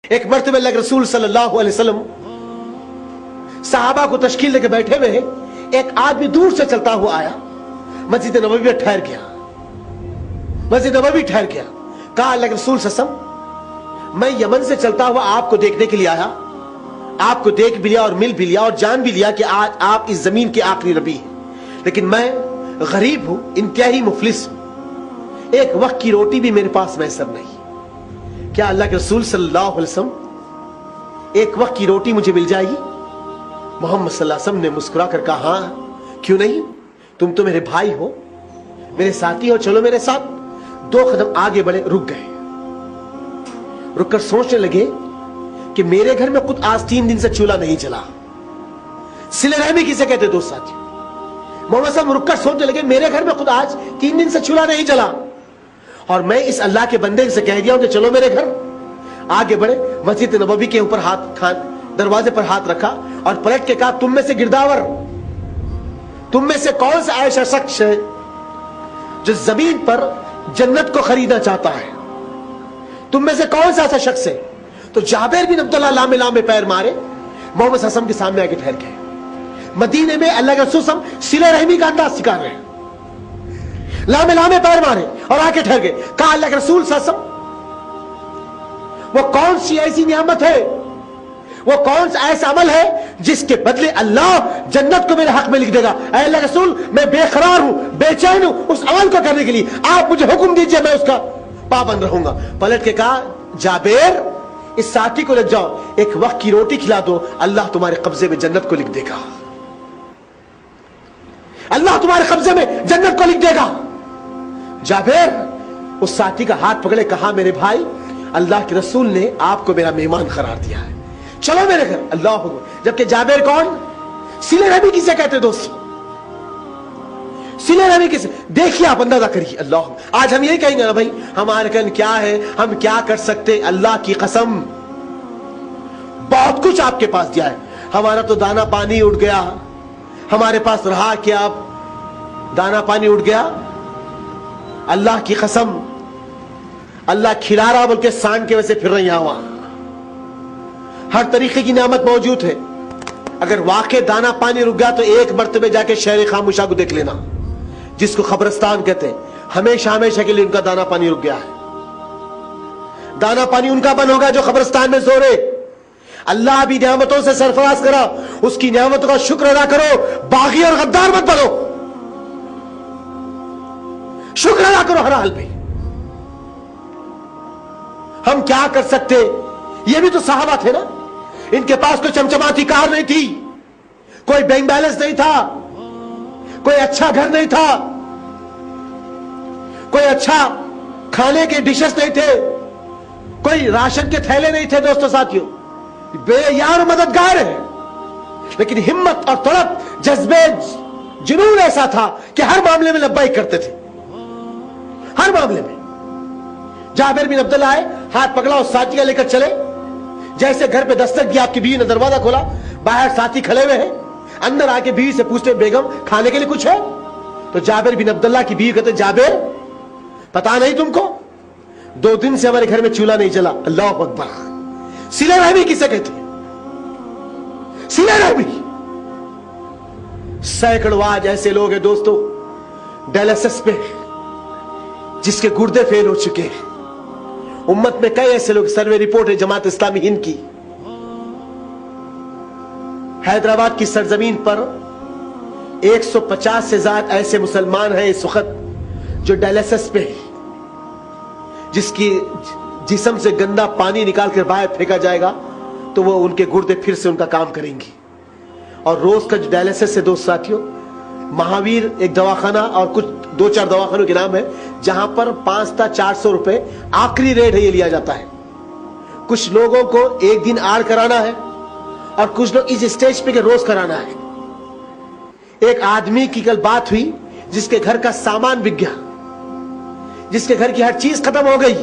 ایک مرتبہ اللہ کے رسول صلی اللہ علیہ وسلم صحابہ کو تشکیل لے کے بیٹھے ہوئے ہیں. ایک آدمی دور سے چلتا ہوا آیا, مسجد نبوی میں ٹھہر گیا. مسجد نبوی ٹھہر گیا. کہا اللہ کے رسول صلی اللہ علیہ وسلم, میں یمن سے چلتا ہوا آپ کو دیکھنے کے لیے آیا, آپ کو دیکھ بھی لیا اور مل بھی لیا اور جان بھی لیا کہ آج آپ اس زمین کے آخری نبی ہیں, لیکن میں غریب ہوں, انتہائی مفلس ہوں, ایک وقت کی روٹی بھی میرے پاس میسر نہیں. کیا اللہ کے رسول صلی اللہ علیہ وسلم ایک وقت کی روٹی مجھے مل جائے گی؟ محمد صلی اللہ علیہ وسلم نے مسکرا کر کہا, ہاں کیوں نہیں, تم تو میرے بھائی ہو, میرے ساتھی ہو, چلو میرے ساتھ. 2 قدم آگے بڑھے, رک گئے. رک کر سوچنے لگے کہ میرے گھر میں خود آج 3 دن سے چولہا نہیں جلا. صلہ رحمی کسے کہتے دوست ساتھی؟ محمد صلی اللہ علیہ وسلم رک کر سوچنے لگے میرے گھر میں خود آج 3 دن سے چولہا نہیں جلا, اور میں اس اللہ کے بندے سے کہہ دیا ہوں کہ چلو میرے گھر. آگے بڑھے, مسجد نبوی کے اوپر دروازے پر ہاتھ رکھا اور پلٹ کے کہا, تم میں سے گرداور, تم میں سے کون سا ایسا شخص ہے جو زمین پر جنت کو خریدنا چاہتا ہے؟ تم میں سے کون سا ایسا شخص ہے؟ تو جابر بن عبداللہ لامے لامے پیر مارے, محمد صلی اللہ علیہ وسلم کے سامنے آگے ٹھہر گئے. مدینے میں اللہ کے رسول صلی اللہ علیہ وسلم صلہ رحمی کا انداز سکھا رہے ہیں. لامے لامے پیر مارے اور آگے ٹھہر گئے. کہا اللہ کے رسول صلی اللہ علیہ وسلم, وہ کون سی ایسی نعمت ہے, وہ کون سا ایسا عمل ہے جس کے بدلے اللہ جنت کو میرے حق میں لکھ دے گا؟ اے اللہ کے رسول, میں بے قرار ہوں, بے چین ہوں اس عمل کو کرنے کے لیے, آپ مجھے حکم دیجئے, میں اس کا پابند رہوں گا. پلٹ کے کہا, جابر اس ساتھی کو لے جاؤ, ایک وقت کی روٹی کھلا دو, اللہ تمہارے قبضے میں جنت کو لکھ دے گا, اللہ تمہارے قبضے میں جنت کو لکھ دے گا. جابر اس ساتھی کا ہاتھ پکڑے, کہا میرے بھائی, اللہ کے رسول نے آپ کو میرا مہمان قرار دیا ہے, چلو میرے گھر. اللہ اکبر. جبکہ جابر کون؟ صلہ رحمی کسے کہتے دوستو؟ صلہ رحمی کسے؟ دیکھیے, آپ اندازہ کریے. اللہ, آج ہم یہی کہیں گے نا بھائی ہمارے کن کیا ہے, ہم کیا کر سکتے. اللہ کی قسم بہت کچھ آپ کے پاس دیا ہے, ہمارا تو دانا پانی اٹھ گیا, ہمارے پاس رہا کیا, اب دانا پانی اٹھ گیا. اللہ کی قسم اللہ کھلا رہا بول کے سانگ کے ویسے پھر رہی ہوا, ہر طریقے کی نعمت موجود ہے. اگر واقع دانا پانی رک گیا تو ایک مرتبہ جا کے شہر خاموشہ کو دیکھ لینا, جس کو قبرستان کہتے ہیں. ہمیشہ ہمیشہ کے لیے ان کا دانا پانی رک گیا ہے. دانا پانی ان کا بند ہوگا جو قبرستان میں سو رہے. اللہ بھی نعمتوں سے سرفراز کرا, اس کی نعمتوں کا شکر ادا کرو, باغی اور غدار مت بنو, شکر ادا کرو ہر حال میں. ہم کیا کر سکتے؟ یہ بھی تو صحابہ تھے نا, ان کے پاس کوئی چمچماتی کار نہیں تھی, کوئی بینک بیلنس نہیں تھا, کوئی اچھا گھر نہیں تھا, کوئی اچھا کھانے کے ڈشز نہیں تھے, کوئی راشن کے تھیلے نہیں تھے. دوستو ساتھیوں, بے یار مددگار ہے, لیکن ہمت اور طلب, جذبے, جنون ایسا تھا کہ ہر معاملے میں لبیک کرتے تھے, ہر معاملے میں. جابر بن عبداللہ آئے, ہاتھ پکڑا اور ساتھی کا لے کر چلے. جیسے گھر پہ دستک دیا, آپ کی بیوی نے دروازہ کھولا, باہر ساتھی کھڑے ہوئے ہیں. اندر آ کے بیوی سے پوچھتے, بیگم کھانے کے لیے کچھ ہے؟ تو جابر بن عبداللہ کی بیوی کہتے, جابر پتا نہیں تم کو, 2 دن سے ہمارے گھر میں چولہا نہیں جلا. اللہ اکبر. صلہ رحمی کسے کہتے؟ صلہ رحمی. سینکڑوں آج ایسے لوگ ہیں دوستو ڈائلسس پہ, جس کے گردے فیل ہو چکے ہیں. امت میں کئی ایسے لوگ, سروے رپورٹ ہے جماعت اسلامی ہند کی, حیدرآباد کی سرزمین پر 150 سے زائد ایسے مسلمان ہیں اس وقت جو ڈائلسس پہ ہیں, جس کی جسم سے گندا پانی نکال کر باہر پھینکا جائے گا تو وہ ان کے گردے پھر سے ان کا کام کریں گے. اور روز کا جو ڈائلسس ہے دوست ساتھیوں, مہاویر ایک دواخانہ اور کچھ 2-4 دواخانوں کے نام ہے, جہاں پر 5 تا 400 روپے آخری ریٹ ہے, یہ لیا جاتا ہے. کچھ لوگوں کو ایک دن آڑ کرانا ہے اور کچھ لوگ اس اسٹیج پہ کہ روز کرانا ہے. ایک آدمی کی کل بات ہوئی جس کے گھر کا سامان بک گیا, جس کے گھر کی ہر چیز ختم ہو گئی,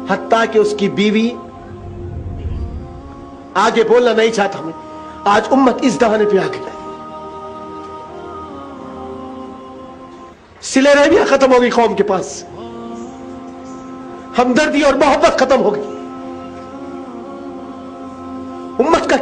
حتیٰ کہ اس کی بیوی, آگے بولنا نہیں چاہتا میں, آج امت اس دہانے پہ آ گئی. صلہ رحمی ختم ہو گئی قوم کے پاس, ہمدردی اور محبت ختم ہو گئی.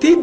3